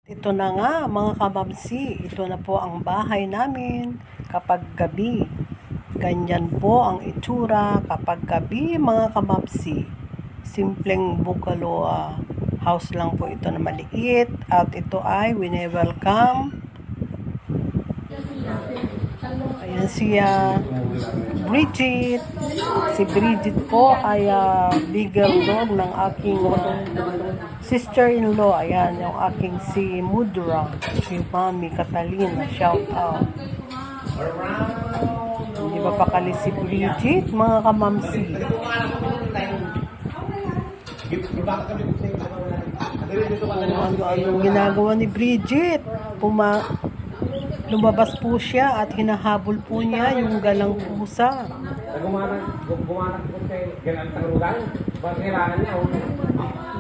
Ito na nga mga kababsi, ito na po ang bahay namin kapag gabi. Ganyan po ang itsura kapag gabi mga kababsi. Simpleng bungalow house lang po ito na maliit at ito ay wini-welcome. Ayan siya, Bridget. Si Bridget po ay bigger dog ng aking sister-in-law. Ayan, yung aking si Mudra, si Mami Catalina. Shout out. Hindi ba pakali si Bridget, mga kamamsi? Ano ginagawa ni Bridget? Lumabas po siya at hinahabol po niya yung galang pusa.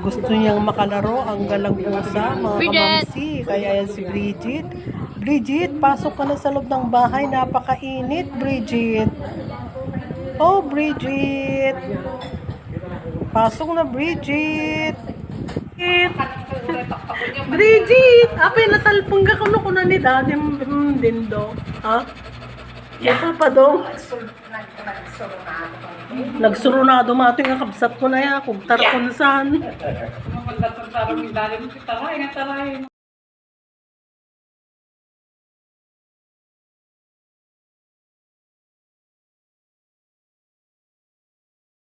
Gusto niyang makalaro ang galang pusa, mga kamamsi. Kaya yan si Bridget. Bridget, pasok ka na sa loob ng bahay. Napakainit, Bridget. Oh, Bridget. Pasok na, Bridget. Bridget! Apay, natalpong ka kuno ko na ni Daddy Dindo. Ha? Yeah. Pa dong. Nagsurunado mato yung kabsat ko na ya. Kung tara ko na saan.